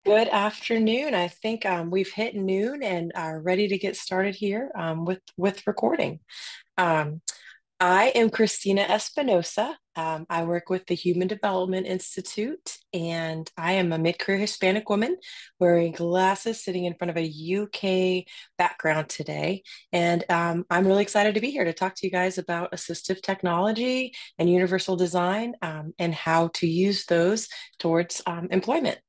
Good afternoon. I think we've hit noon and are ready to get started here with recording. Um, I am Christina Espinosa. I work with the Human Development Institute, and I am a mid-career Hispanic woman wearing glasses, sitting in front of a UK background today. And I'm really excited to be here to talk to you guys about assistive technology and universal design and how to use those towards employment.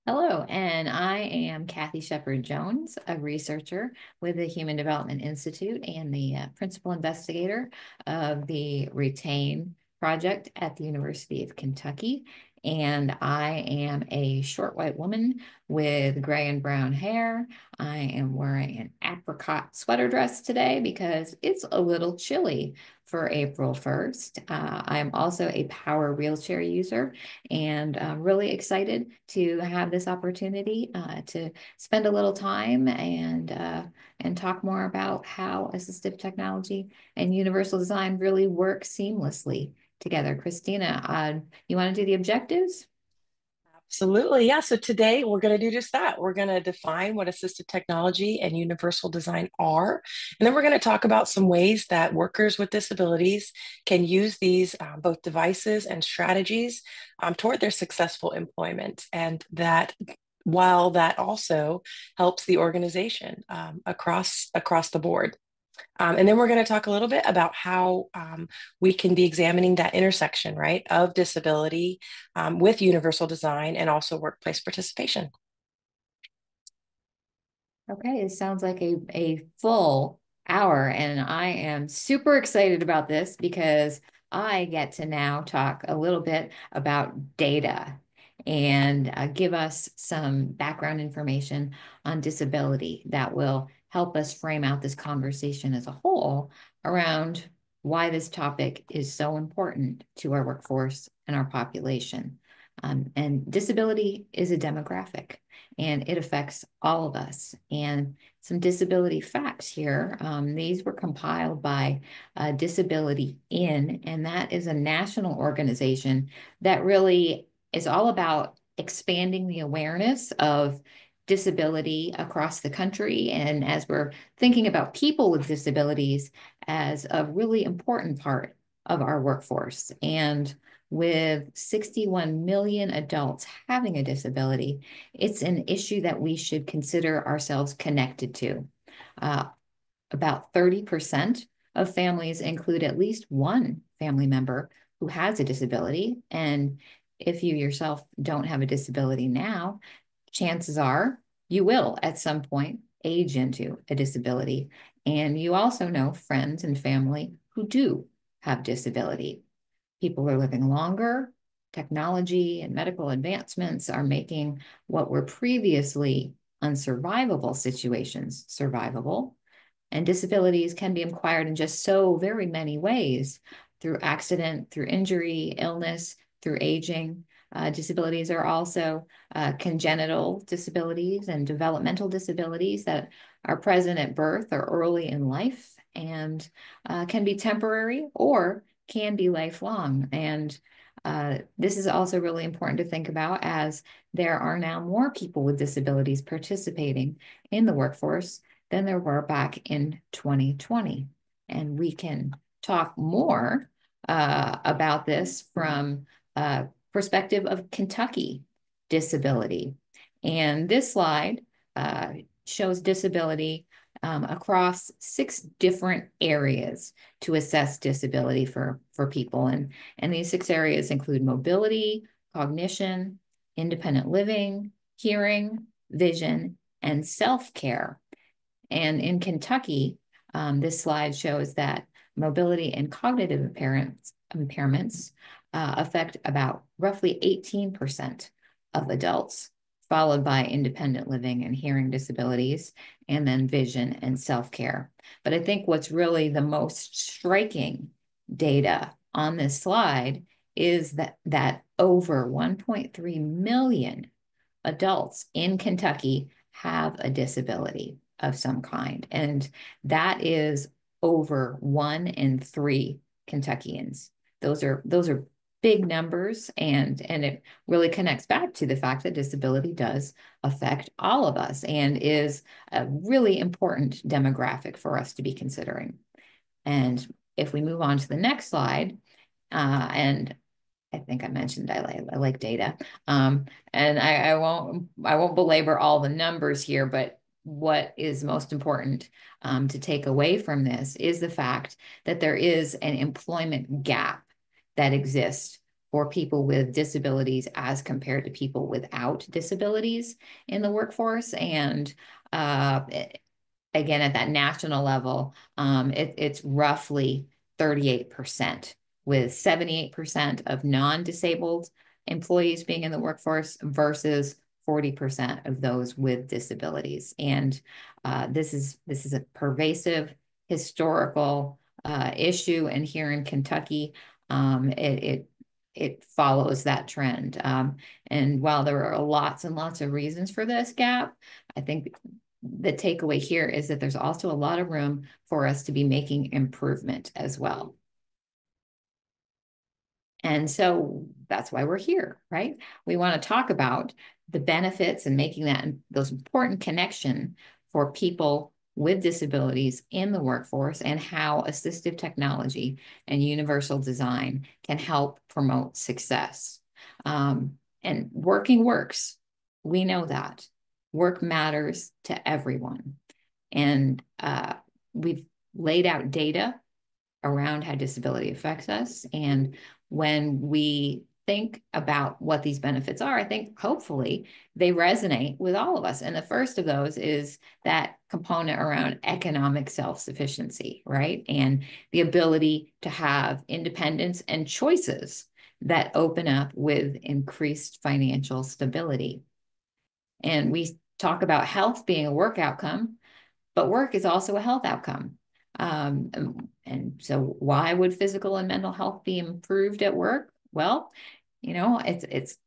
Hello, and I am Kathy Shepard Jones, a researcher with the Human Development Institute and the principal investigator of the RETAIN project at the University of Kentucky. And I am a short white woman with gray and brown hair. I am wearing an apricot sweater dress today because it's a little chilly for April 1st. I'm also a power wheelchair user and I'm really excited to have this opportunity to spend a little time and talk more about how assistive technology and universal design really work seamlessly together. Christina, you want to do the objectives? Absolutely. Yeah. So today we're going to do just that. We're going to define what assistive technology and universal design are. And then we're going to talk about some ways that workers with disabilities can use these both devices and strategies toward their successful employment. And that while that also helps the organization across the board. And then we're going to talk a little bit about how we can be examining that intersection, right, of disability with universal design and also workplace participation. Okay, it sounds like a full hour, and I am super excited about this because I get to now talk a little bit about data and give us some background information on disability that will help us frame out this conversation as a whole around why this topic is so important to our workforce and our population. And disability is a demographic and it affects all of us. And some disability facts here. These were compiled by Disability In, and that is a national organization that really is all about expanding the awareness of disability across the country. And as we're thinking about people with disabilities as a really important part of our workforce. And with 61 million adults having a disability, it's an issue that we should consider ourselves connected to. Uh, about 30% of families include at least one family member who has a disability. And if you yourself don't have a disability now, chances are you will at some point age into a disability. And you also know friends and family who do have disability. People are living longer. Technology and medical advancements are making what were previously unsurvivable situations survivable. And disabilities can be acquired in just so very many ways through accident, through injury, illness, through aging. Disabilities are also congenital disabilities and developmental disabilities that are present at birth or early in life and can be temporary or can be lifelong. And this is also really important to think about as there are now more people with disabilities participating in the workforce than there were back in 2020. And we can talk more about this from a perspective of Kentucky disability. And this slide shows disability across 6 different areas to assess disability for people. And these 6 areas include mobility, cognition, independent living, hearing, vision, and self-care. And in Kentucky, this slide shows that mobility and cognitive impairments affect about roughly 18% of adults, followed by independent living and hearing disabilities, and then vision and self-care. But I think what's really the most striking data on this slide is that over 1.3 million adults in Kentucky have a disability of some kind. And that is over 1 in 3 Kentuckians. Those are big numbers, and it really connects back to the fact that disability does affect all of us and is a really important demographic for us to be considering. And if we move on to the next slide, and I think I mentioned I like data, and I won't belabor all the numbers here, but what is most important to take away from this is the fact that there is an employment gap that exists for people with disabilities as compared to people without disabilities in the workforce. And again, at that national level, it's roughly 38%, with 78% of non-disabled employees being in the workforce versus 40% of those with disabilities. And this is a pervasive historical issue. And here in Kentucky, it follows that trend. And while there are lots and lots of reasons for this gap, I think the takeaway here is that there's also a lot of room for us to be making improvement as well. And so that's why we're here, right? We want to talk about the benefits and making those important connection for people with disabilities in the workforce, and how assistive technology and universal design can help promote success. And working works. We know that. Work matters to everyone. And we've laid out data around how disability affects us. And when we think about what these benefits are, I think hopefully they resonate with all of us. And the first of those is that component around economic self-sufficiency, right? And the ability to have independence and choices that open up with increased financial stability. And we talk about health being a work outcome, but work is also a health outcome. And so why would physical and mental health be improved at work? Well, it's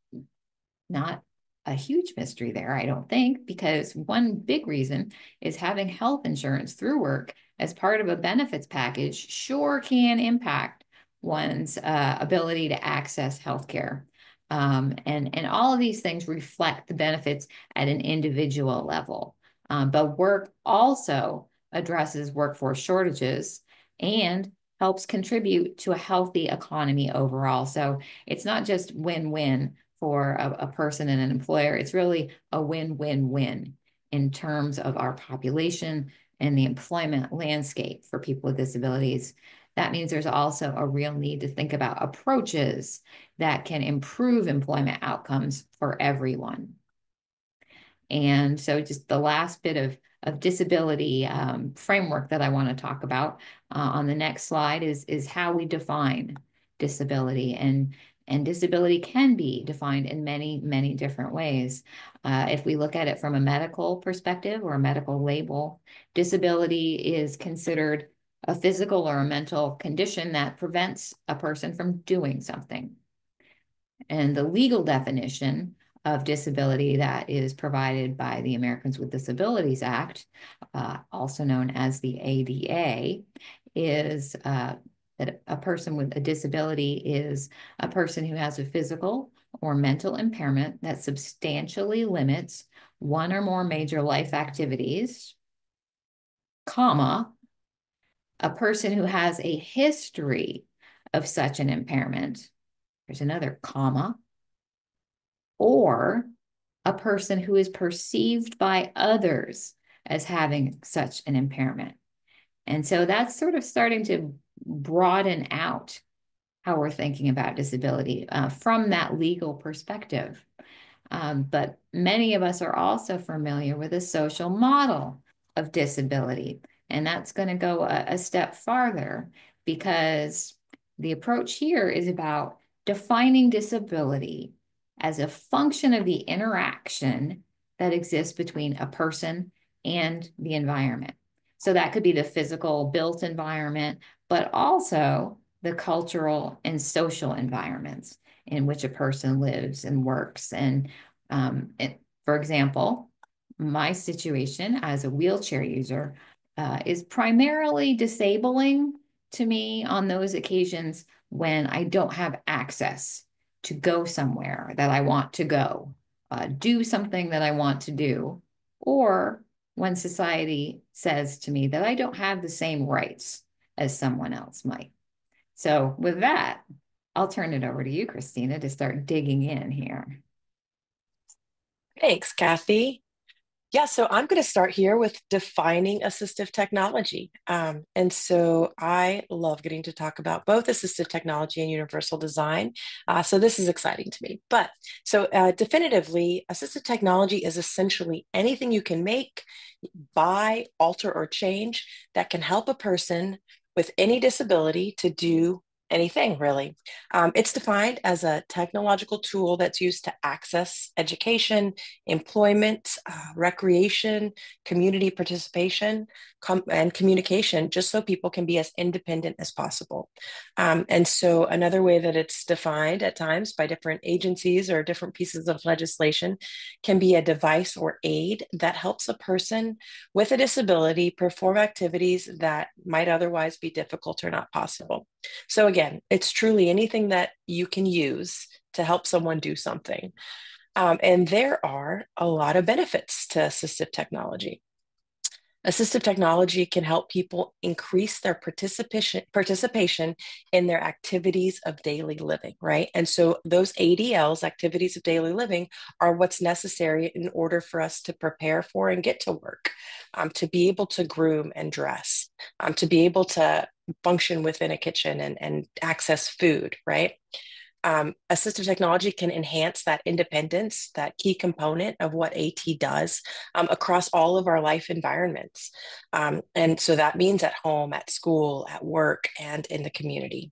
not a huge mystery there, I don't think, because one big reason is having health insurance through work as part of a benefits package sure can impact one's ability to access healthcare. And all of these things reflect the benefits at an individual level. But work also addresses workforce shortages and helps contribute to a healthy economy overall. So it's not just win-win for a person and an employer. It's really a win-win-win in terms of our population and the employment landscape for people with disabilities. That means there's also a real need to think about approaches that can improve employment outcomes for everyone. And so just the last bit of disability framework that I want to talk about on the next slide is how we define disability. And disability can be defined in many, many different ways. If we look at it from a medical perspective or a medical label, disability is considered a physical or a mental condition that prevents a person from doing something. And the legal definition of disability that is provided by the Americans with Disabilities Act, also known as the ADA, is that a person with a disability is a person who has a physical or mental impairment that substantially limits one or more major life activities, comma, a person who has a history of such an impairment, there's another comma, or a person who is perceived by others as having such an impairment. And so that's sort of starting to broaden out how we're thinking about disability from that legal perspective. But many of us are also familiar with a social model of disability. And that's going to go a step farther, because the approach here is about defining disability as a function of the interaction that exists between a person and the environment. So that could be the physical built environment, but also the cultural and social environments in which a person lives and works. And for example, my situation as a wheelchair user is primarily disabling to me on those occasions when I don't have access to go somewhere that I want to go, do something that I want to do, or when society says to me that I don't have the same rights as someone else might. So, with that, I'll turn it over to you, Christina, to start digging in here. Thanks, Kathy. Yeah, so I'm going to start here with defining assistive technology. And so I love getting to talk about both assistive technology and universal design. So this is exciting to me. But so definitively, assistive technology is essentially anything you can make, buy, alter, or change that can help a person with any disability to do anything really. It's defined as a technological tool that's used to access education, employment, recreation, community participation, and communication, just so people can be as independent as possible. And so another way that it's defined at times by different agencies or different pieces of legislation can be a device or aid that helps a person with a disability perform activities that might otherwise be difficult or not possible. So again, it's truly anything that you can use to help someone do something. And there are a lot of benefits to assistive technology. Assistive technology can help people increase their participation in their activities of daily living, right? And so those ADLs, activities of daily living, are what's necessary in order for us to prepare for and get to work, to be able to groom and dress, to be able to function within a kitchen and access food, right? Assistive technology can enhance that independence, that key component of what AT does across all of our life environments. And so that means at home, at school, at work, and in the community.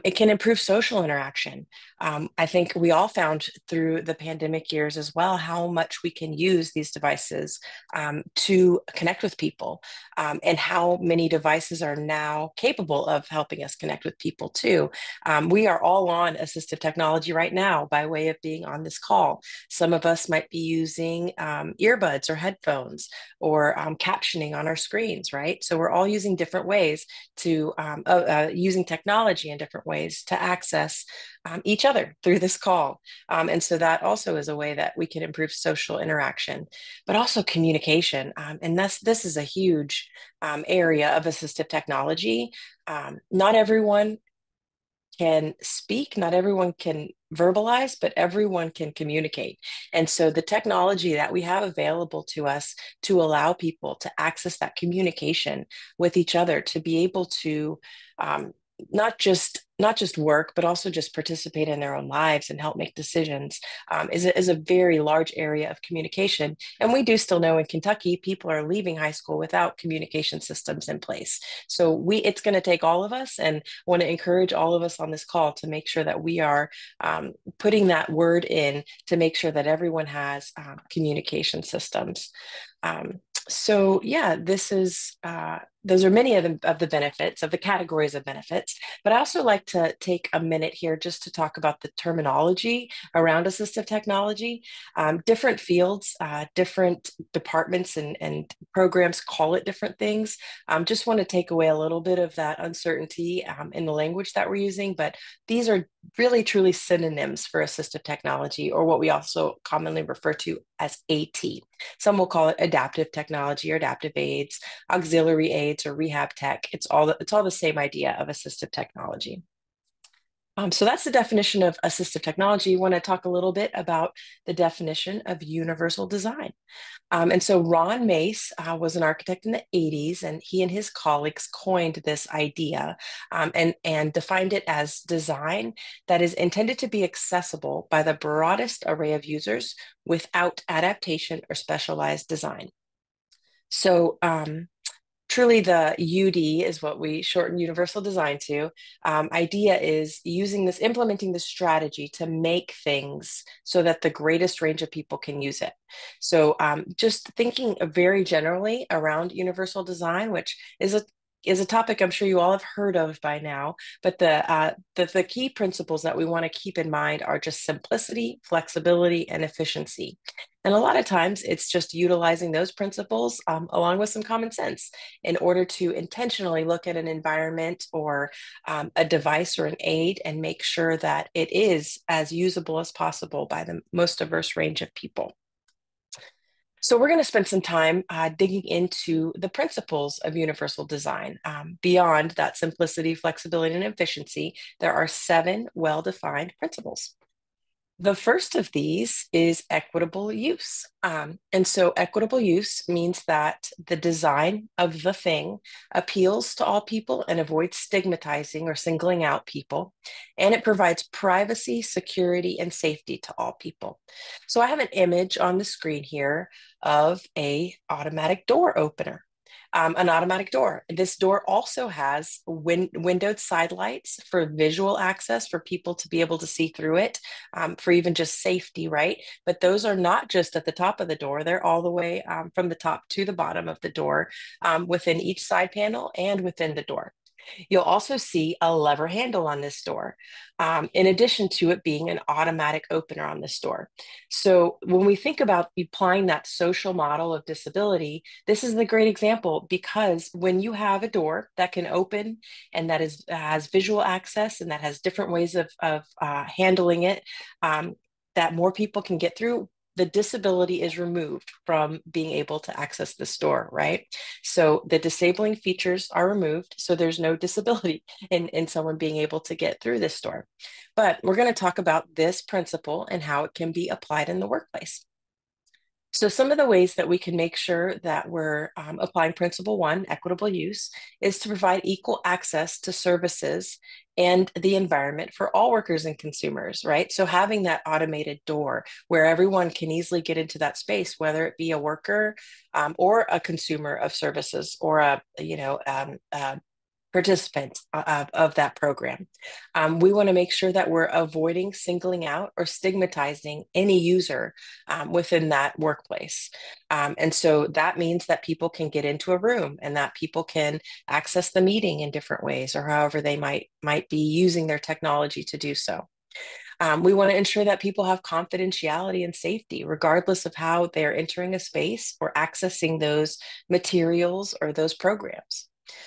It can improve social interaction. I think we all found through the pandemic years as well how much we can use these devices to connect with people, and how many devices are now capable of helping us connect with people too. We are all on assistive technology right now by way of being on this call. Some of us might be using earbuds or headphones or captioning on our screens, right? So we're all using different ways to using technology in different ways to access each other through this call. And so that also is a way that we can improve social interaction, but also communication. And this is a huge area of assistive technology. Not everyone can speak, not everyone can verbalize, but everyone can communicate. And so the technology that we have available to us to allow people to access that communication with each other, to be able to um, not just work, but also just participate in their own lives and help make decisions, is a very large area of communication. And we do still know in Kentucky, people are leaving high school without communication systems in place. So it's going to take all of us, and want to encourage all of us on this call to make sure that we are putting that word in to make sure that everyone has communication systems. So yeah, those are many of the benefits of the categories of benefits. But I also like to take a minute here just to talk about the terminology around assistive technology. Different fields, different departments and programs call it different things. Just want to take away a little bit of that uncertainty in the language that we're using. But these are really truly synonyms for assistive technology, or what we also commonly refer to as AT. Some will call it adaptive technology or adaptive aids, auxiliary aids, or rehab tech. It's all the same idea of assistive technology. So that's the definition of assistive technology. I want to talk a little bit about the definition of universal design. And so Ron Mace was an architect in the 80s, and he and his colleagues coined this idea, and defined it as design that is intended to be accessible by the broadest array of users without adaptation or specialized design. So truly the UD is what we shorten universal design to. Idea is implementing this strategy to make things so that the greatest range of people can use it. So just thinking very generally around universal design, which is a topic I'm sure you all have heard of by now, but the key principles that we want to keep in mind are just simplicity, flexibility, and efficiency. And a lot of times it's just utilizing those principles along with some common sense in order to intentionally look at an environment or a device or an aid and make sure that it is as usable as possible by the most diverse range of people. So we're going to spend some time digging into the principles of universal design. Beyond that simplicity, flexibility, and efficiency, there are 7 well-defined principles. The first of these is equitable use. And so equitable use means that the design of the thing appeals to all people and avoids stigmatizing or singling out people. And it provides privacy, security, and safety to all people. So I have an image on the screen here of a automatic door opener. An automatic door. This door also has windowed side lights for visual access for people to be able to see through it, for even just safety, right? But those are not just at the top of the door, they're all the way from the top to the bottom of the door within each side panel and within the door. You'll also see a lever handle on this door, in addition to it being an automatic opener on this door. So when we think about applying that social model of disability, this is the great example because when you have a door that can open and that has visual access and that has different ways of handling it, that more people can get through, the disability is removed from being able to access the store, right? So the disabling features are removed, so there's no disability in someone being able to get through this store. But we're going to talk about this principle and how it can be applied in the workplace. So some of the ways that we can make sure that we're applying principle 1, equitable use, is to provide equal access to services and the environment for all workers and consumers, right? So having that automated door where everyone can easily get into that space, whether it be a worker or a consumer of services or a participant of that program. We want to make sure that we're avoiding singling out or stigmatizing any user within that workplace. And so that means that people can get into a room and that people can access the meeting in different ways or however they might be using their technology to do so. We want to ensure that people have confidentiality and safety, regardless of how they're entering a space or accessing those materials or those programs.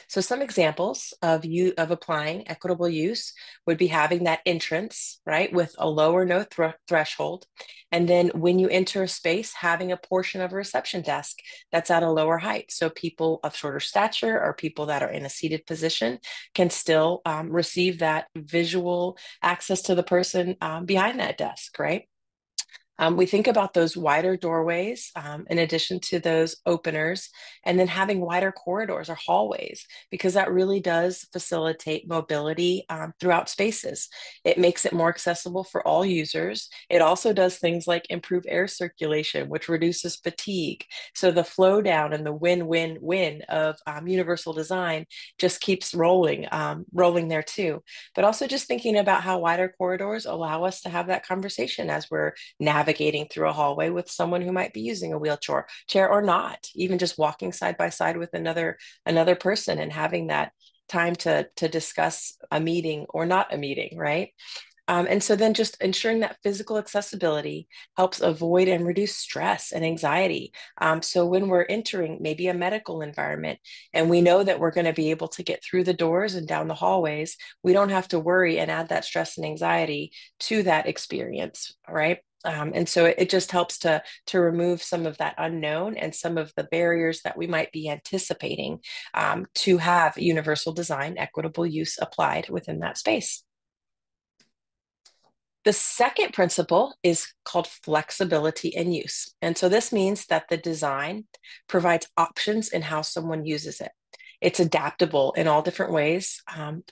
So some examples of applying equitable use would be having that entrance, right, with a low or no threshold. And then when you enter a space, having a portion of a reception desk that's at a lower height. So people of shorter stature or people that are in a seated position can still receive that visual access to the person behind that desk, right? We think about those wider doorways in addition to those openers, and then having wider corridors or hallways, because that really does facilitate mobility throughout spaces. It makes it more accessible for all users. It also does things like improve air circulation, which reduces fatigue. So the flow down and the win-win-win of universal design just keeps rolling there too. But also just thinking about how wider corridors allow us to have that conversation as we're navigating through a hallway with someone who might be using a wheelchair chair or not, even just walking side by side with another person and having that time to discuss a meeting or not a meeting, right? And so then just ensuring that physical accessibility helps avoid and reduce stress and anxiety. So when we're entering maybe a medical environment and we know that we're going to be able to get through the doors and down the hallways, we don't have to worry and add that stress and anxiety to that experience, right? And so it just helps to remove some of that unknown and some of the barriers that we might be anticipating to have universal design, equitable use applied within that space. The second principle is called flexibility in use. And so this means that the design provides options in how someone uses it. It's adaptable in all different ways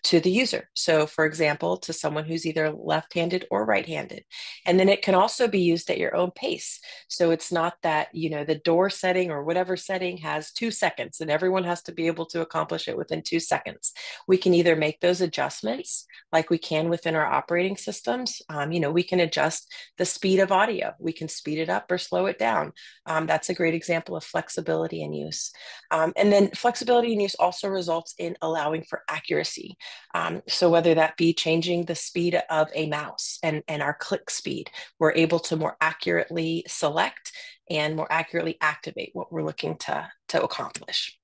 to the user. So, for example, to someone who's either left-handed or right-handed. And then it can also be used at your own pace. So it's not that, the door setting or whatever setting has 2 seconds and everyone has to be able to accomplish it within 2 seconds. We can either make those adjustments like we can within our operating systems. We can adjust the speed of audio. We can speed it up or slow it down. That's a great example of flexibility in use. And then flexibility in use also results in allowing for accuracy. So whether that be changing the speed of a mouse and our click speed, we're able to more accurately select and more accurately activate what we're looking to accomplish.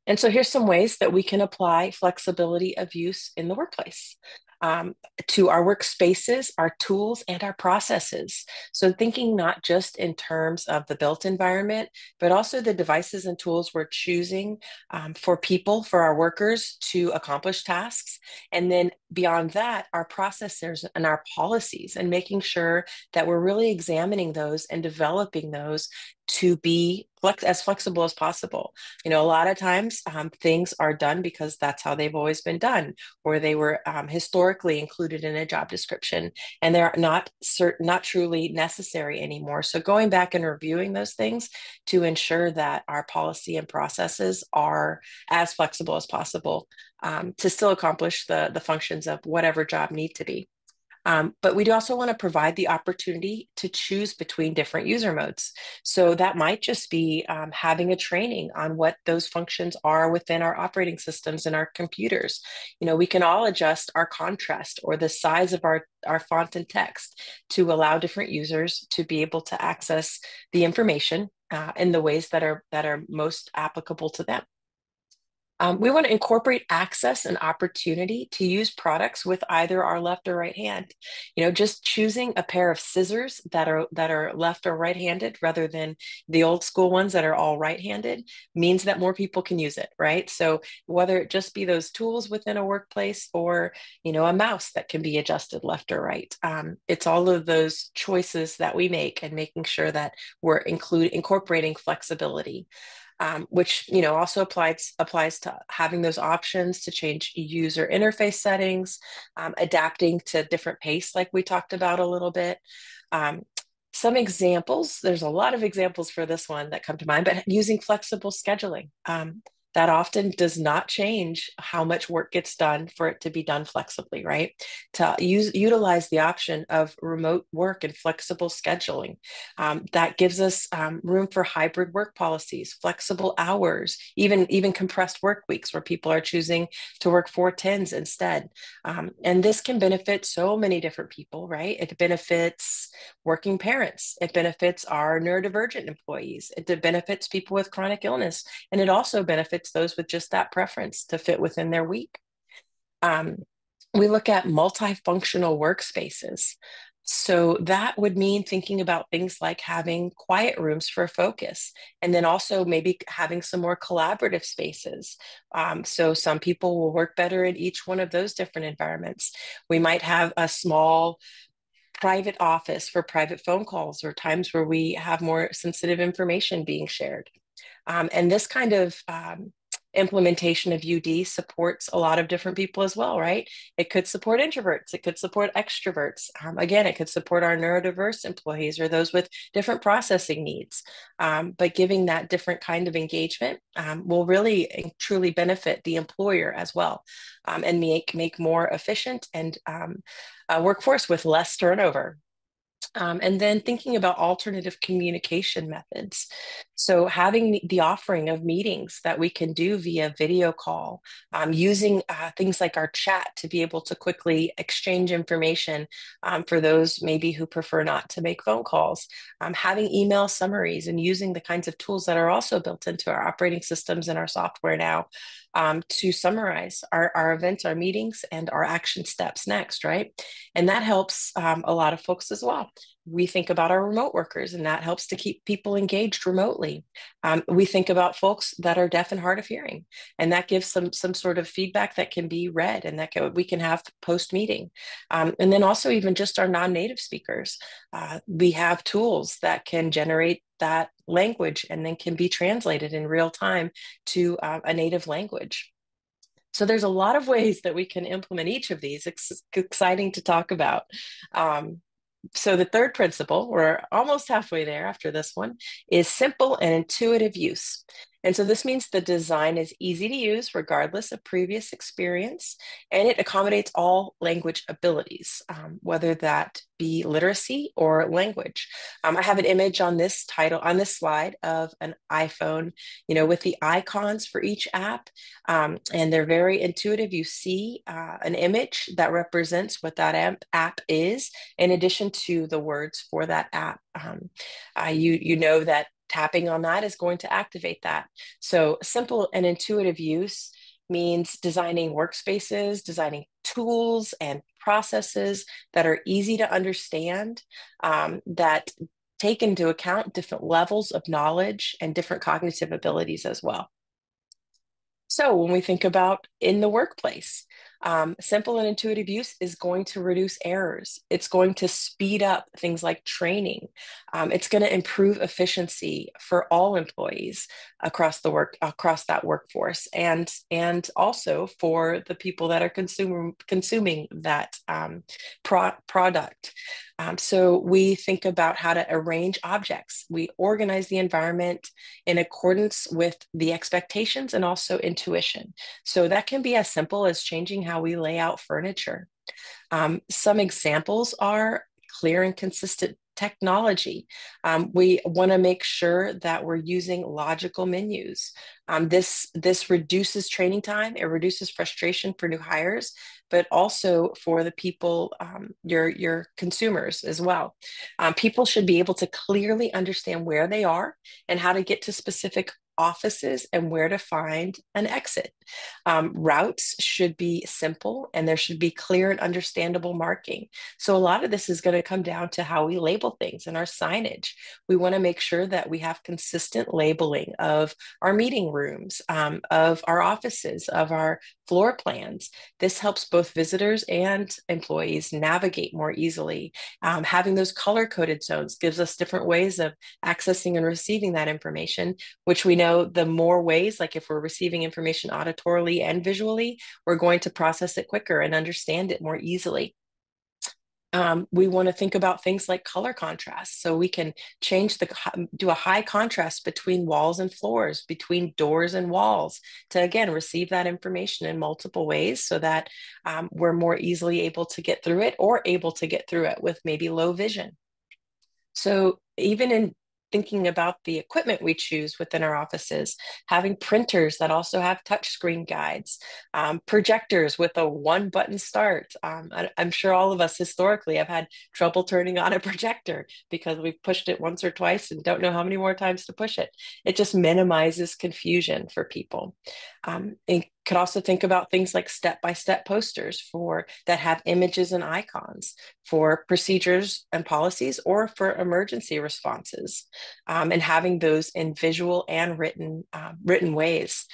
And so here's some ways that we can apply flexibility of use in the workplace. Um, to our workspaces, our tools, and our processes. So thinking not just in terms of the built environment, but also the devices and tools we're choosing for people, for our workers to accomplish tasks. And then beyond that, our processors and our policies, and making sure that we're really examining those and developing those to be as flexible as possible. A lot of times things are done because that's how they've always been done, or they were historically included in a job description, and they're not truly necessary anymore. So going back and reviewing those things to ensure that our policy and processes are as flexible as possible to still accomplish the functions of whatever job need to be. But we do also want to provide the opportunity to choose between different user modes. So that might just be having a training on what those functions are within our operating systems and our computers. We can all adjust our contrast or the size of our font and text to allow different users to be able to access the information in the ways that are most applicable to them. We want to incorporate access and opportunity to use products with either our left or right hand. Just choosing a pair of scissors that are left or right-handed rather than the old school ones that are all right-handed means that more people can use it, right? So whether it just be those tools within a workplace or a mouse that can be adjusted left or right, it's all of those choices that we make and making sure that we're incorporating flexibility. Which also applies to having those options to change user interface settings, adapting to different pace, like we talked about a little bit. Some examples, there's a lot of examples for this one that come to mind, but using flexible scheduling. That often does not change how much work gets done for it to be done flexibly, right? To utilize the option of remote work and flexible scheduling. That gives us room for hybrid work policies, flexible hours, even compressed work weeks where people are choosing to work 4/10s instead. And this can benefit so many different people, right? It benefits working parents. It benefits our neurodivergent employees. It benefits people with chronic illness. And it also benefits those with just that preference to fit within their week. We look at multifunctional workspaces. So that would mean thinking about things like having quiet rooms for focus, and then also maybe having some more collaborative spaces. So some people will work better in each one of those different environments. We might have a small private office for private phone calls or times where we have more sensitive information being shared. And this kind of implementation of UD supports a lot of different people as well, right? It could support introverts, it could support extroverts. Again, it could support our neurodiverse employees or those with different processing needs. But giving that different kind of engagement will really and truly benefit the employer as well, and make more efficient and a workforce with less turnover. And then thinking about alternative communication methods. So having the offering of meetings that we can do via video call, using things like our chat to be able to quickly exchange information for those maybe who prefer not to make phone calls, having email summaries and using the kinds of tools that are also built into our operating systems and our software now to summarize our events, our meetings, and our action steps next, right? And that helps a lot of folks as well. We think about our remote workers, and that helps to keep people engaged remotely. We think about folks that are deaf and hard of hearing, and that gives some sort of feedback that can be read and that we can have post meeting. And then also even just our non-native speakers. We have tools that can generate that language and then can be translated in real time to a native language. So there's a lot of ways that we can implement each of these. It's exciting to talk about. So the third principle, we're almost halfway there after this one, is simple and intuitive use. And so this means the design is easy to use regardless of previous experience, and it accommodates all language abilities, whether that be literacy or language. I have an image on this slide of an iPhone, with the icons for each app, and they're very intuitive. You see an image that represents what that app is, in addition to the words for that app. You know that tapping on that is going to activate that. So simple and intuitive use means designing workspaces, designing tools and processes that are easy to understand, that take into account different levels of knowledge and different cognitive abilities as well. So when we think about in the workplace, simple and intuitive use is going to reduce errors. It's going to speed up things like training. It's going to improve efficiency for all employees across that workforce, and also for the people that are consuming that product. So we think about how to arrange objects. We organize the environment in accordance with the expectations and also intuition. So that can be as simple as changing how we lay out furniture. Some examples are clear and consistent technology. We want to make sure that we're using logical menus. This reduces training time. It reduces frustration for new hires, but also for the people, your consumers as well. People should be able to clearly understand where they are and how to get to specific offices and where to find an exit. Routes should be simple and there should be clear and understandable marking. So a lot of this is going to come down to how we label things in our signage. We want to make sure that we have consistent labeling of our meeting rooms, of our offices, of our floor plans. This helps both visitors and employees navigate more easily. Having those color-coded zones gives us different ways of accessing and receiving that information, which we know the more ways, like if we're receiving information auditorily and visually, we're going to process it quicker and understand it more easily. We want to think about things like color contrast. So we can do a high contrast between walls and floors, between doors and walls, to again receive that information in multiple ways so that we're more easily able to get through it, or able to get through it with maybe low vision. So even in thinking about the equipment we choose within our offices, having printers that also have touchscreen guides, projectors with a one button start. I'm sure all of us historically have had trouble turning on a projector because we've pushed it once or twice and don't know how many more times to push it. It just minimizes confusion for people. And could also think about things like step-by-step posters that have images and icons for procedures and policies, or for emergency responses, and having those in visual and written ways.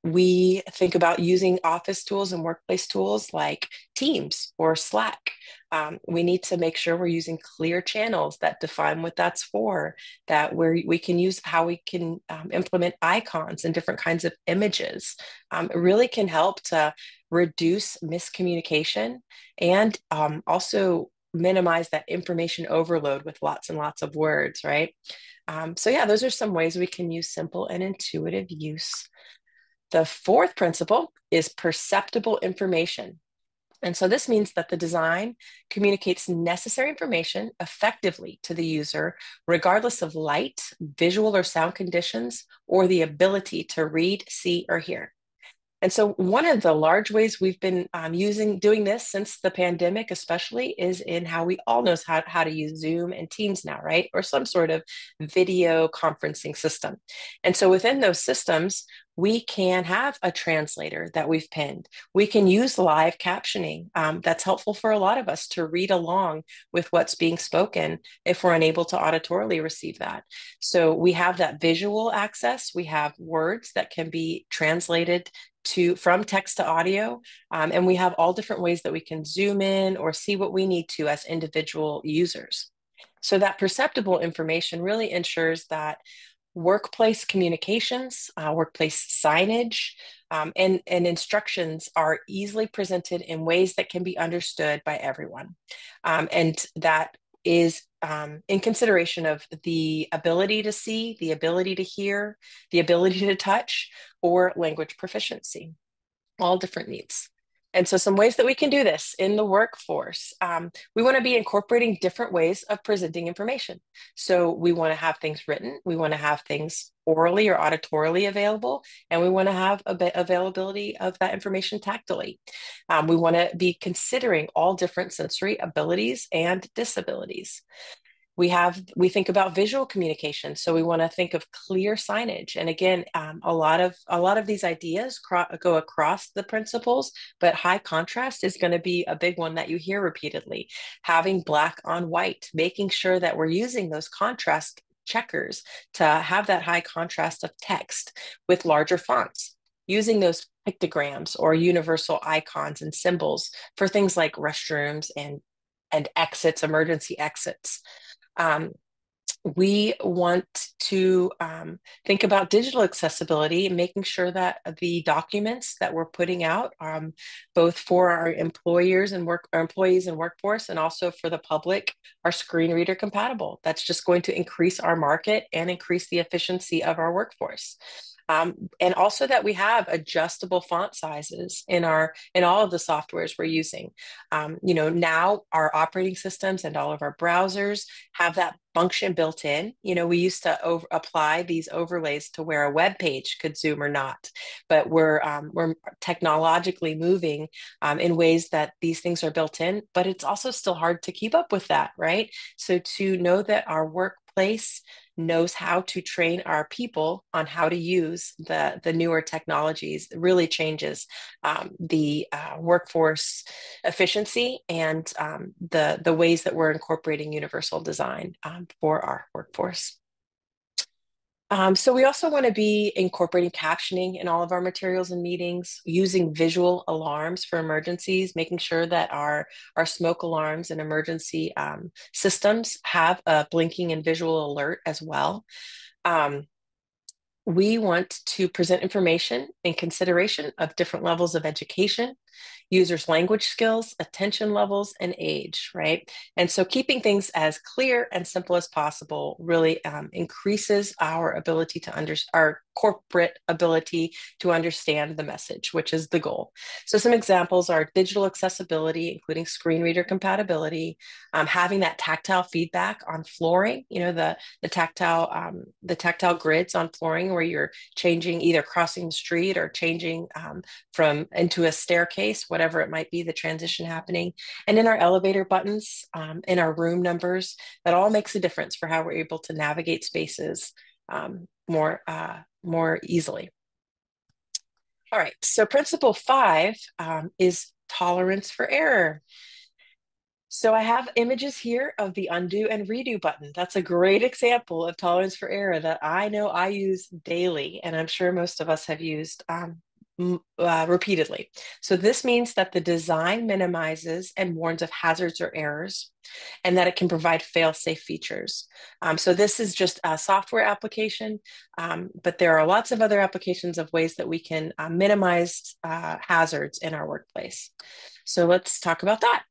We think about using office tools and workplace tools like Teams or Slack. We need to make sure we're using clear channels that define what that's for, that we can use how we can implement icons and different kinds of images. It really can help to reduce miscommunication, and also minimize that information overload with lots and lots of words, right? So yeah, those are some ways we can use simple and intuitive use. The fourth principle is perceptible information. And so this means that the design communicates necessary information effectively to the user, regardless of light, visual or sound conditions, or the ability to read, see, or hear. And so one of the large ways we've been doing this since the pandemic, especially, is in how we all know how to use Zoom and Teams now, right? Or some sort of video conferencing system. And so within those systems, we can have a translator that we've pinned. We can use live captioning. That's helpful for a lot of us to read along with what's being spoken if we're unable to auditorily receive that. So we have that visual access. We have words that can be translated from text to audio. And we have all different ways that we can zoom in or see what we need to as individual users. So that perceptible information really ensures that workplace communications, workplace signage, and instructions are easily presented in ways that can be understood by everyone. And that is in consideration of the ability to see, the ability to hear, the ability to touch, or language proficiency, all different needs. And so some ways that we can do this in the workforce, we want to be incorporating different ways of presenting information. So we want to have things written, we want to have things orally or auditorily available, and we want to have a bit availability of that information tactily. We want to be considering all different sensory abilities and disabilities. We think about visual communication, so we want to think of clear signage. And again, a lot of these ideas go across the principles, but high contrast is going to be a big one that you hear repeatedly. Having black on white, making sure that we're using those contrast checkers to have that high contrast of text with larger fonts, using those pictograms or universal icons and symbols for things like restrooms and exits, emergency exits. Um, we want to think about digital accessibility, making sure that the documents that we're putting out, both for our our employees and workforce, and also for the public, are screen reader compatible. That's just going to increase our market and increase the efficiency of our workforce. And also that we have adjustable font sizes in all of the softwares we're using. Now our operating systems and all of our browsers have that function built in. We used to apply these overlays to where a web page could zoom or not, but we're technologically moving in ways that these things are built in, but it's also still hard to keep up with that, right? So to know that our workplace knows how to train our people on how to use the newer technologies really changes the workforce efficiency and the ways that we're incorporating universal design for our workforce. So we also want to be incorporating captioning in all of our materials and meetings, using visual alarms for emergencies, making sure that our smoke alarms and emergency systems have a blinking and visual alert as well. Um, we want to present information in consideration of different levels of education, users' language skills, attention levels, and age, right? And so keeping things as clear and simple as possible really increases our ability to our corporate ability to understand the message, which is the goal. So some examples are digital accessibility, including screen reader compatibility, having that tactile feedback on flooring, the tactile grids on flooring where you're changing, either crossing the street or changing from into a staircase, whatever it might be, the transition happening. And in our elevator buttons, in our room numbers, that all makes a difference for how we're able to navigate spaces more easily. All right, so principle 5 is tolerance for error. So I have images here of the undo and redo button. That's a great example of tolerance for error that I know I use daily, and I'm sure most of us have used repeatedly. So this means that the design minimizes and warns of hazards or errors, and that it can provide fail-safe features. So this is just a software application, but there are lots of other applications of ways that we can minimize hazards in our workplace. So let's talk about that.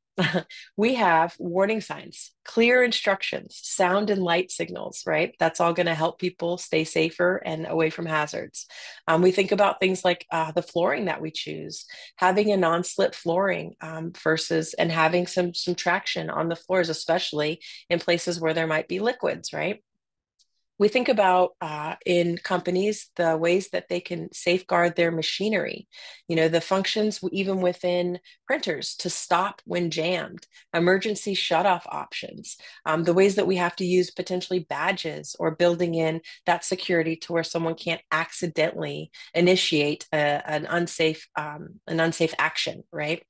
We have warning signs, clear instructions, sound and light signals, right? That's all going to help people stay safer and away from hazards. We think about things like the flooring that we choose, having a non-slip flooring versus and having some traction on the floors, especially in places where there might be liquids, right? We think about in companies the ways that they can safeguard their machinery, the functions even within printers to stop when jammed, emergency shutoff options, the ways that we have to use potentially badges or building in that security to where someone can't accidentally initiate an unsafe action, right?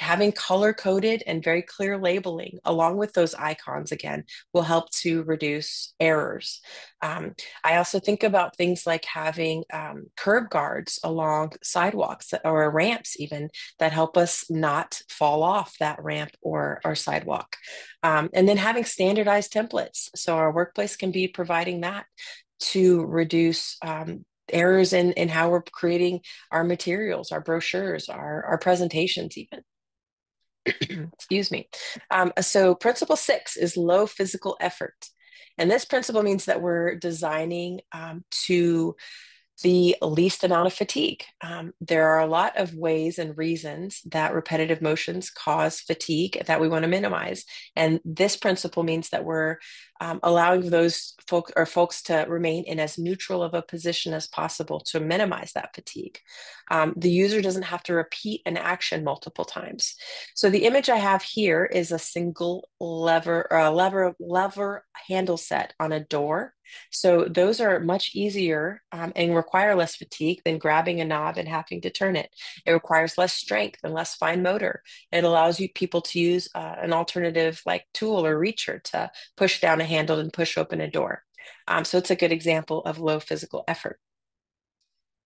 Having color coded and very clear labeling along with those icons again will help to reduce errors. I also think about things like having curb guards along sidewalks or ramps even that help us not fall off that ramp or sidewalk. And then having standardized templates. So our workplace can be providing that to reduce errors in how we're creating our materials, our brochures, our presentations even. Excuse me. So principle 6 is low physical effort. And this principle means that we're designing to the least amount of fatigue. There are a lot of ways and reasons that repetitive motions cause fatigue that we want to minimize. And this principle means that we're allowing those folks to remain in as neutral of a position as possible to minimize that fatigue. The user doesn't have to repeat an action multiple times. So the image I have here is a single lever or a lever handle set on a door. So those are much easier and require less fatigue than grabbing a knob and having to turn it. It requires less strength and less fine motor. It allows you people to use an alternative like tool or reacher to push down a handle and push open a door. So it's a good example of low physical effort.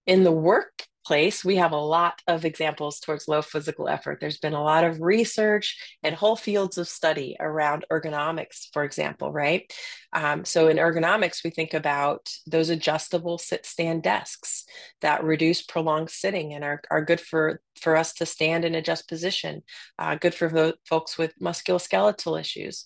In the workplace, we have a lot of examples towards low physical effort. There's been a lot of research and whole fields of study around ergonomics, for example, right? So in ergonomics, we think about those adjustable sit-stand desks that reduce prolonged sitting and are good for us to stand and adjust position, good for folks with musculoskeletal issues.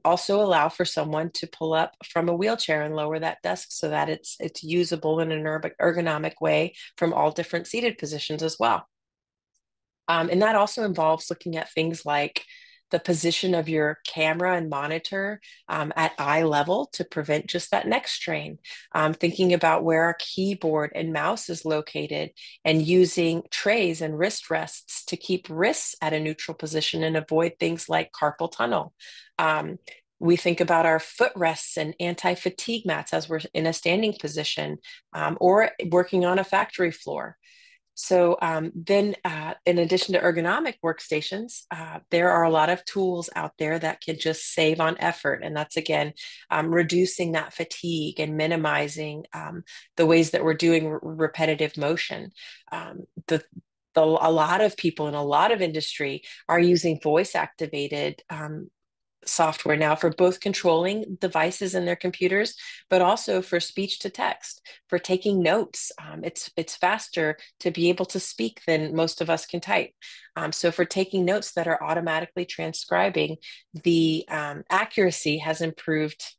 Also allow for someone to pull up from a wheelchair and lower that desk so that it's usable in an ergonomic way from all different seated positions as well. And that also involves looking at things like the position of your camera and monitor at eye level to prevent just that neck strain. Thinking about where our keyboard and mouse is located and using trays and wrist rests to keep wrists at a neutral position and avoid things like carpal tunnel. We think about our footrests and anti-fatigue mats as we're in a standing position or working on a factory floor. So then, in addition to ergonomic workstations, there are a lot of tools out there that can just save on effort. And that's, again, reducing that fatigue and minimizing the ways that we're doing repetitive motion. The a lot of people in a lot of industry are using voice activated software now for both controlling devices in their computers, but also for speech to text, for taking notes. It's faster to be able to speak than most of us can type. So for taking notes that are automatically transcribing, the accuracy has improved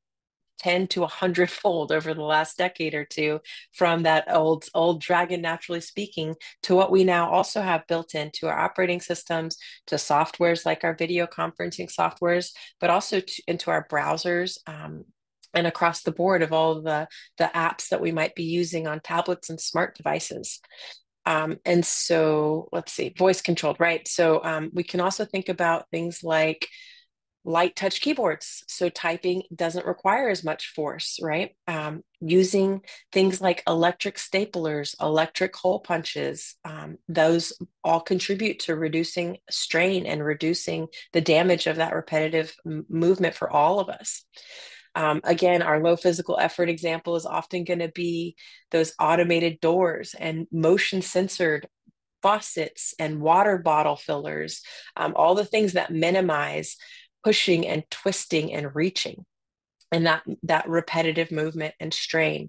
10 to 100 fold over the last decade or two from that old Dragon Naturally Speaking to what we now also have built into our operating systems, to softwares like our video conferencing softwares, but also into our browsers. And across the board of all of the apps that we might be using on tablets and smart devices. And so let's see, voice controlled, right? So we can also think about things like light touch keyboards. So typing doesn't require as much force, right? Using things like electric staplers, electric hole punches, those all contribute to reducing strain and reducing the damage of that repetitive movement for all of us. Again, our low physical effort example is often going to be those automated doors and motion censored faucets and water bottle fillers, all the things that minimize pushing and twisting and reaching and that repetitive movement and strain.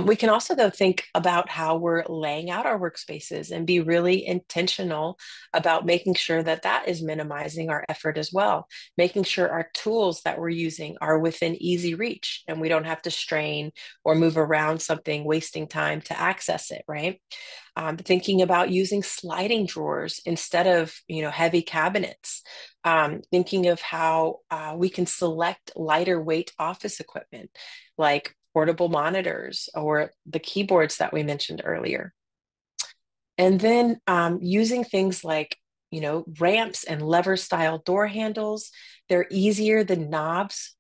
We can also, though, think about how we're laying out our workspaces and be really intentional about making sure that that is minimizing our effort as well, making sure our tools that we're using are within easy reach and we don't have to strain or move around something, wasting time to access it, right? Thinking about using sliding drawers instead of heavy cabinets. Thinking of how we can select lighter weight office equipment like portable monitors or the keyboards that we mentioned earlier. And then using things like ramps and lever style door handles. They're easier than knobs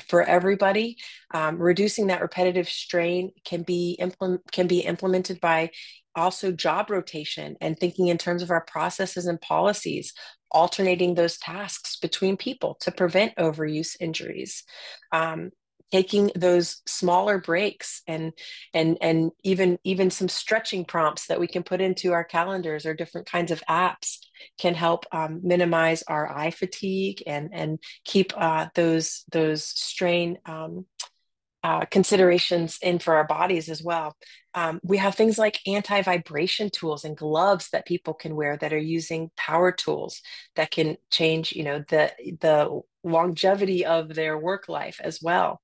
for everybody. Reducing that repetitive strain can be implemented by also job rotation and thinking in terms of our processes and policies, alternating those tasks between people to prevent overuse injuries. Taking those smaller breaks and even some stretching prompts that we can put into our calendars or different kinds of apps can help minimize our eye fatigue and keep those strain considerations in for our bodies as well. We have things like anti-vibration tools and gloves that people can wear that are using power tools that can change, the longevity of their work life as well.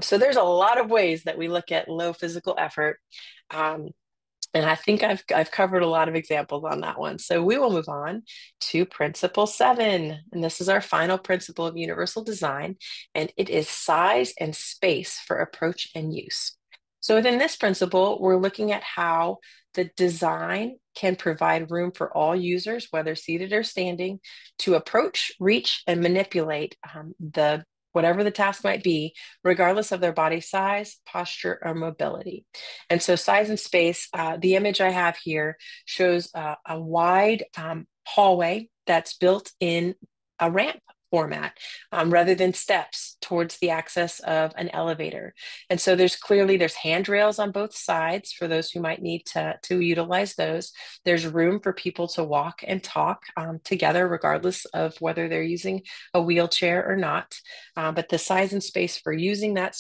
So there's a lot of ways that we look at low physical effort. Um, and I think I've covered a lot of examples on that one. So we will move on to principle 7. And this is our final principle of universal design, and it is size and space for approach and use. So within this principle, we're looking at how the design can provide room for all users, whether seated or standing, to approach, reach, and manipulate the whatever the task might be, regardless of their body size, posture, or mobility. And so size and space, the image I have here shows a wide hallway that's built in a ramp format rather than steps towards the access of an elevator. And so there's handrails on both sides for those who might need to utilize those. There's room for people to walk and talk together, regardless of whether they're using a wheelchair or not. But the size and space for using that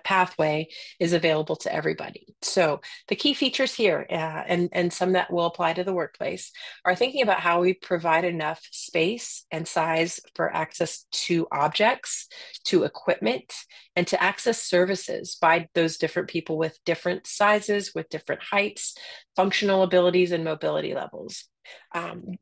pathway is available to everybody. So the key features here, and some that will apply to the workplace, are thinking about how we provide enough space and size for access to objects, to equipment, and to access services by those different people with different sizes, with different heights, functional abilities, and mobility levels.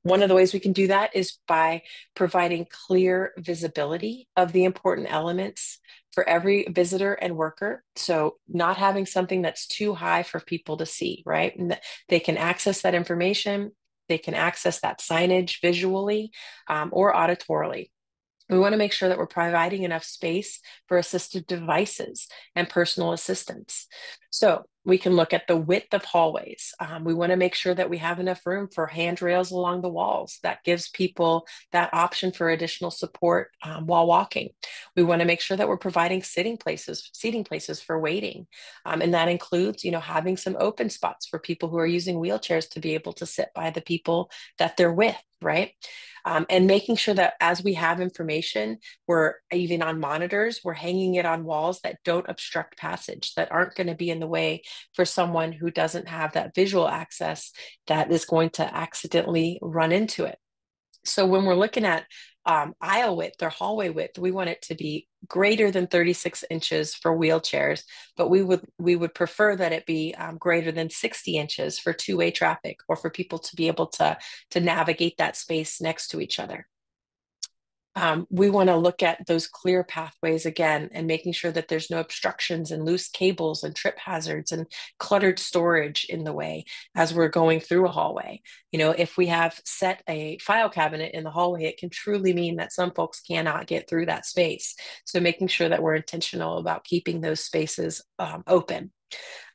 One of the ways we can do that is by providing clear visibility of the important elements for every visitor and worker. So not having something that's too high for people to see, right? And they can access that information, they can access that signage visually or auditorily. We want to make sure that we're providing enough space for assistive devices and personal assistance. So we can look at the width of hallways. We want to make sure that we have enough room for handrails along the walls. That gives people that option for additional support while walking. We want to make sure that we're providing seating places for waiting. And that includes, having some open spots for people who are using wheelchairs to be able to sit by the people that they're with, right? And making sure that as we have information, we're even on monitors, we're hanging it on walls that don't obstruct passage, that aren't going to be in the way for someone who doesn't have that visual access that is going to accidentally run into it. So when we're looking at aisle width or hallway width, we want it to be greater than 36 inches for wheelchairs, but we would prefer that it be greater than 60 inches for two-way traffic, or for people to be able to navigate that space next to each other. We want to look at those clear pathways again, and making sure that there's no obstructions and loose cables and trip hazards and cluttered storage in the way as we're going through a hallway. If we have set a file cabinet in the hallway, it can truly mean that some folks cannot get through that space. So making sure that we're intentional about keeping those spaces open.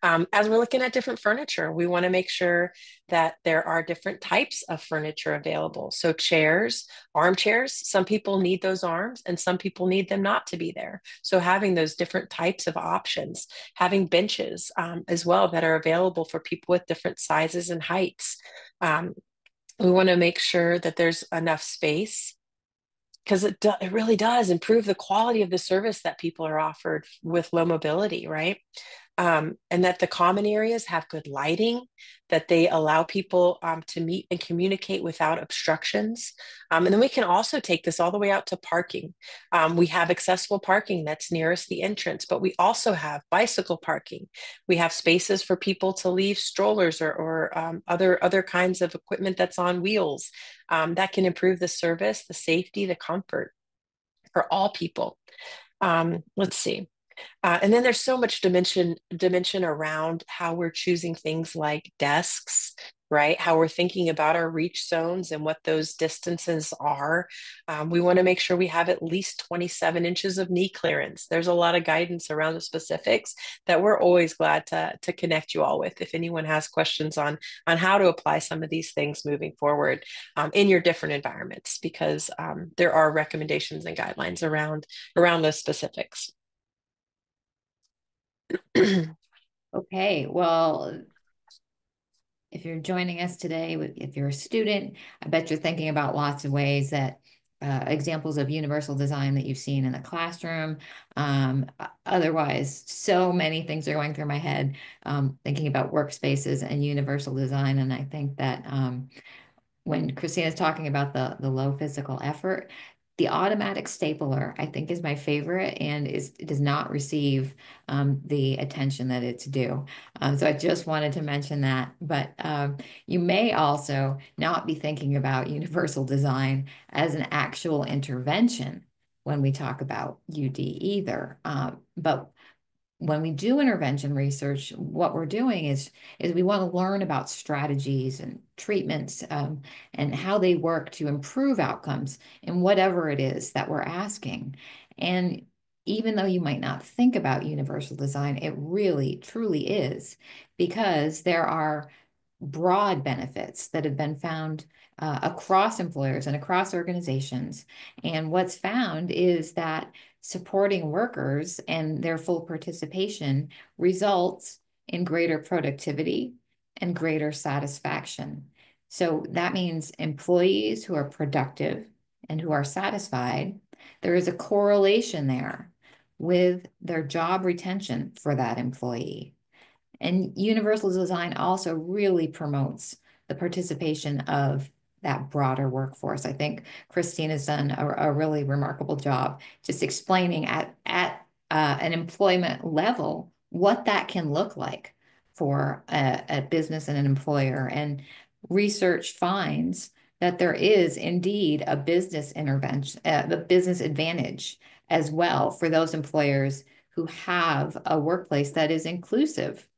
As we're looking at different furniture, we want to make sure that there are different types of furniture available. So chairs, armchairs, some people need those arms and some people need them not to be there. So having those different types of options, having benches as well that are available for people with different sizes and heights. We want to make sure that there's enough space, because it really does improve the quality of the service that people are offered with low mobility, right? And that the common areas have good lighting, that they allow people to meet and communicate without obstructions. And then we can also take this all the way out to parking. We have accessible parking that's nearest the entrance, but we also have bicycle parking. We have spaces for people to leave strollers or other kinds of equipment that's on wheels that can improve the service, the safety, the comfort for all people. Let's see. And then there's so much dimension around how we're choosing things like desks, right? How we're thinking about our reach zones and what those distances are. We want to make sure we have at least 27 inches of knee clearance. There's a lot of guidance around the specifics that we're always glad to connect you all with if anyone has questions on how to apply some of these things moving forward in your different environments, because there are recommendations and guidelines around those specifics. Okay, well, if you're joining us today, if you're a student, I bet you're thinking about lots of ways that examples of universal design that you've seen in the classroom. Otherwise, so many things are going through my head, thinking about workspaces and universal design. And I think that when Christina's talking about the low physical effort, the automatic stapler, I think, is my favorite and it does not receive the attention that it's due. So I just wanted to mention that. But you may also not be thinking about universal design as an actual intervention when we talk about UD either. But when we do intervention research, what we're doing is we want to learn about strategies and treatments and how they work to improve outcomes in whatever it is that we're asking. And even though you might not think about universal design, it really truly is, because there are broad benefits that have been found across employers and across organizations. And what's found is that supporting workers and their full participation results in greater productivity and greater satisfaction. So that means employees who are productive and who are satisfied, there is a correlation there with their job retention for that employee. And universal design also really promotes the participation of that broader workforce. I think Christina's done a really remarkable job just explaining at an employment level what that can look like for a business and an employer. And research finds that there is indeed a business intervention, the business advantage as well for those employers who have a workplace that is inclusive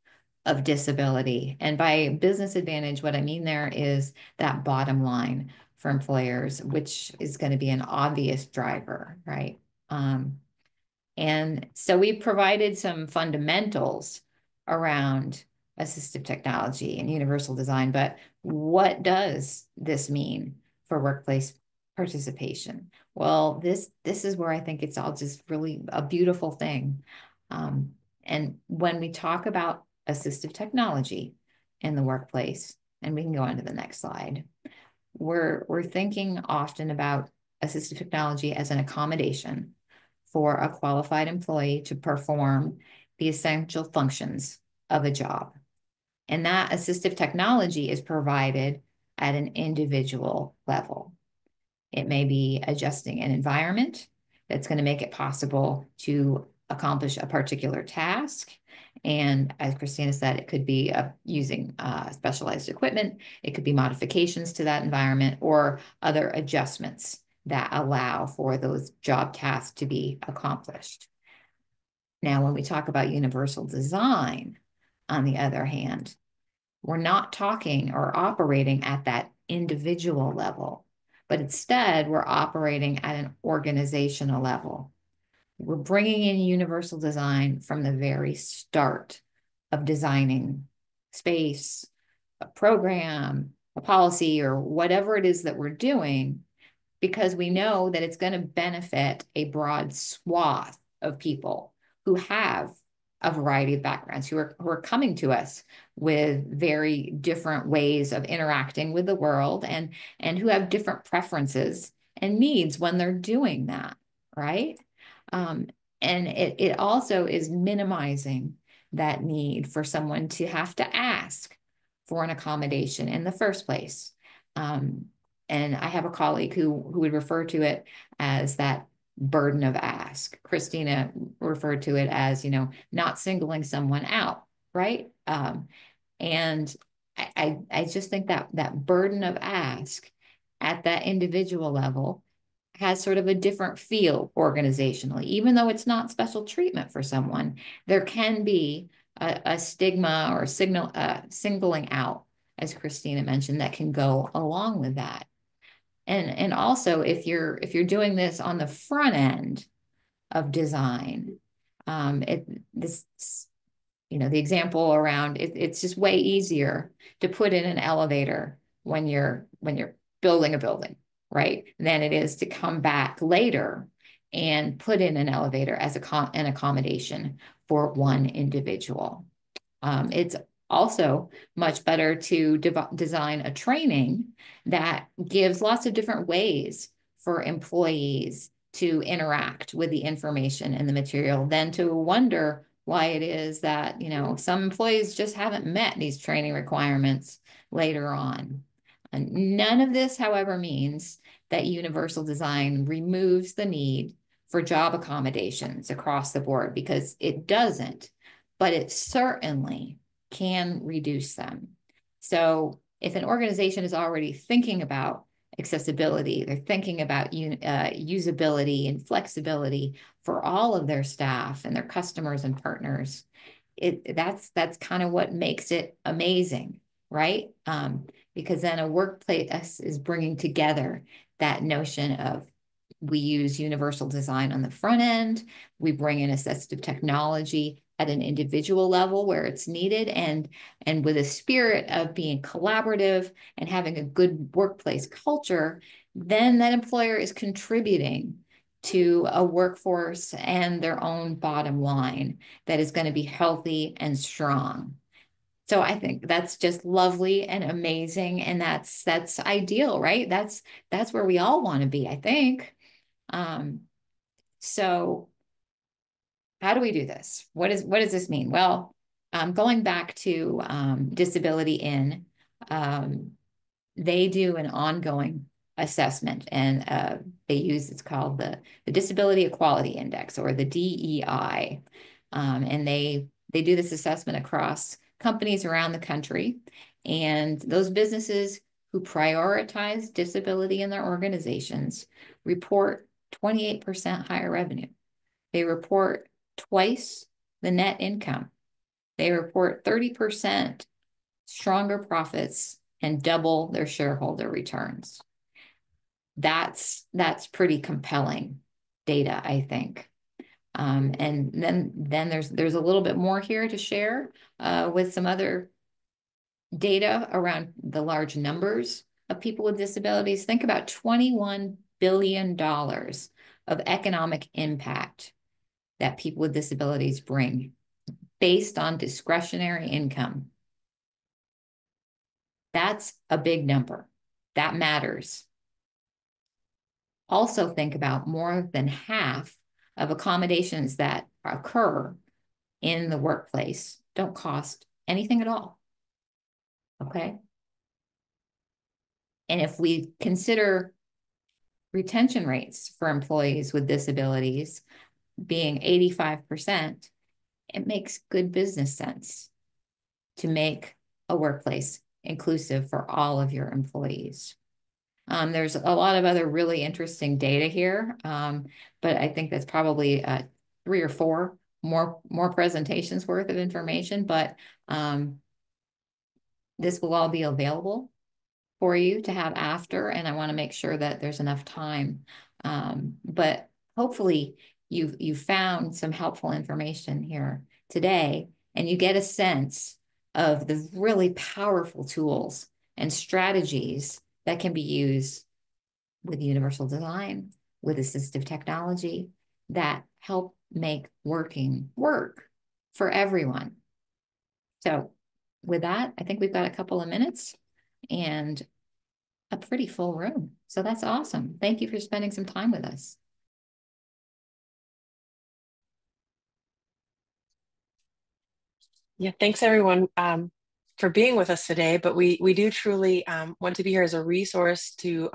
of disability. And by business advantage, what I mean there is that bottom line for employers, which is going to be an obvious driver, right? And so we provided some fundamentals around assistive technology and universal design, but what does this mean for workplace participation? Well, this is where I think it's all just really a beautiful thing. And when we talk about assistive technology in the workplace, and we can go on to the next slide, we're thinking often about assistive technology as an accommodation for a qualified employee to perform the essential functions of a job. And that assistive technology is provided at an individual level. It may be adjusting an environment that's going to make it possible to accomplish a particular task. And as Christina said, it could be using specialized equipment. It could be modifications to that environment or other adjustments that allow for those job tasks to be accomplished. Now, when we talk about universal design, on the other hand, we're not talking or operating at that individual level, but instead we're operating at an organizational level. We're bringing in universal design from the very start of designing space, a program, a policy, or whatever it is that we're doing, because we know that it's going to benefit a broad swath of people who have a variety of backgrounds, who are coming to us with very different ways of interacting with the world and who have different preferences and needs when they're doing that, right? And it also is minimizing that need for someone to have to ask for an accommodation in the first place. And I have a colleague who would refer to it as that burden of ask. Christina referred to it as, not singling someone out, right? And I just think that burden of ask at that individual level has sort of a different feel organizationally. Even though it's not special treatment for someone, there can be a stigma or singling out, as Christina mentioned, that can go along with that. And also, if you're doing this on the front end of design, the example around it's just way easier to put in an elevator when you're building a building, right, than it is to come back later and put in an elevator as an accommodation for one individual. It's also much better to design a training that gives lots of different ways for employees to interact with the information and the material than to wonder why it is that, some employees just haven't met these training requirements later on. And none of this, however, means that universal design removes the need for job accommodations across the board, because it doesn't, but it certainly can reduce them. So if an organization is already thinking about accessibility, they're thinking about usability and flexibility for all of their staff and their customers and partners, that's kind of what makes it amazing, right? Because then a workplace is bringing together that notion of, we use universal design on the front end, we bring in assistive technology at an individual level where it's needed, and with a spirit of being collaborative and having a good workplace culture, then that employer is contributing to a workforce and their own bottom line that is going to be healthy and strong. So I think that's just lovely and amazing, and that's ideal, right? That's where we all want to be, I think. So how do we do this? What does this mean? Well, going back to Disability:IN, they do an ongoing assessment, and it's called the Disability Equality Index, or the DEI. And they do this assessment across companies around the country. And those businesses who prioritize disability in their organizations report 28% higher revenue. They report twice the net income. They report 30% stronger profits and double their shareholder returns. That's pretty compelling data, I think. And then there's a little bit more here to share with some other data around the large numbers of people with disabilities. Think about $21 billion of economic impact that people with disabilities bring based on discretionary income. That's a big number. That matters. Also think about more than half of accommodations that occur in the workplace don't cost anything at all. Okay. And if we consider retention rates for employees with disabilities being 85%, it makes good business sense to make a workplace inclusive for all of your employees. There's a lot of other really interesting data here, but I think that's probably 3 or 4 more presentations worth of information, but this will all be available for you to have after, and I want to make sure that there's enough time. But hopefully you found some helpful information here today, and you get a sense of the really powerful tools and strategies that can be used with universal design, with assistive technology, that help make working work for everyone. So with that, I think we've got a couple of minutes and a pretty full room. So that's awesome. Thank you for spending some time with us. Yeah, thanks everyone for being with us today. But we do truly want to be here as a resource to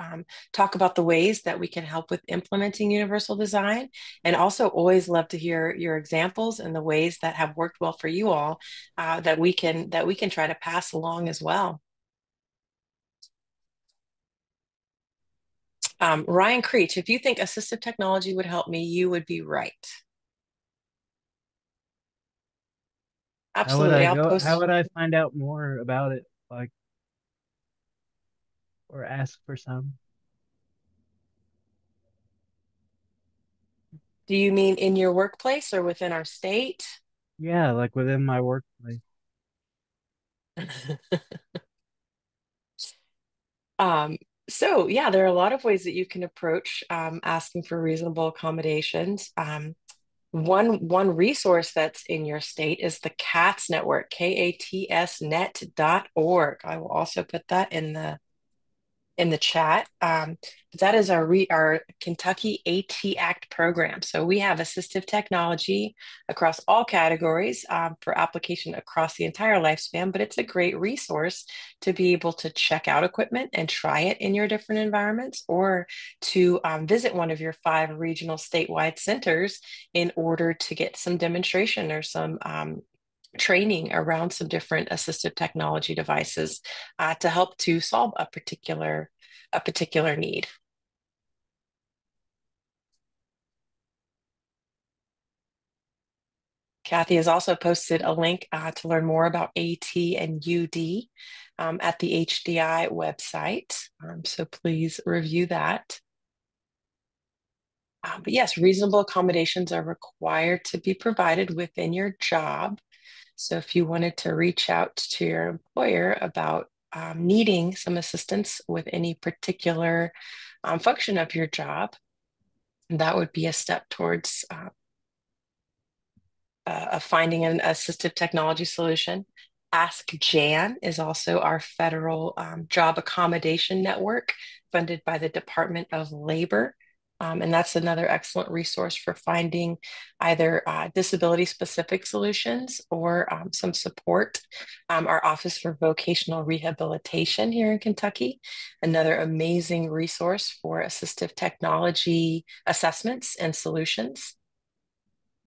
talk about the ways that we can help with implementing universal design, and also always love to hear your examples and the ways that have worked well for you all that we can try to pass along as well. Ryan Creech, if you think assistive technology would help me, you would be right. How would Absolutely. I I'll go? How post. would I find out more about it? Like, or ask for some? Do you mean in your workplace or within our state? Yeah, like within my workplace. Um, so yeah, there are a lot of ways that you can approach asking for reasonable accommodations. One resource that's in your state is the CATS network, KATSnet.org. I will also put that in in the chat. That is our Kentucky AT Act program. So we have assistive technology across all categories for application across the entire lifespan, but it's a great resource to be able to check out equipment and try it in your different environments, or to visit one of your 5 regional statewide centers in order to get some demonstration or some training around some different assistive technology devices to help to solve a particular need. Kathy has also posted a link to learn more about AT and UD at the HDI website. So please review that. But yes, reasonable accommodations are required to be provided within your job. So if you wanted to reach out to your employer about needing some assistance with any particular function of your job, that would be a step towards finding an assistive technology solution. Ask Jan is also our federal job accommodation network funded by the Department of Labor. And that's another excellent resource for finding either disability-specific solutions or some support. Our Office for Vocational Rehabilitation here in Kentucky, another amazing resource for assistive technology assessments and solutions.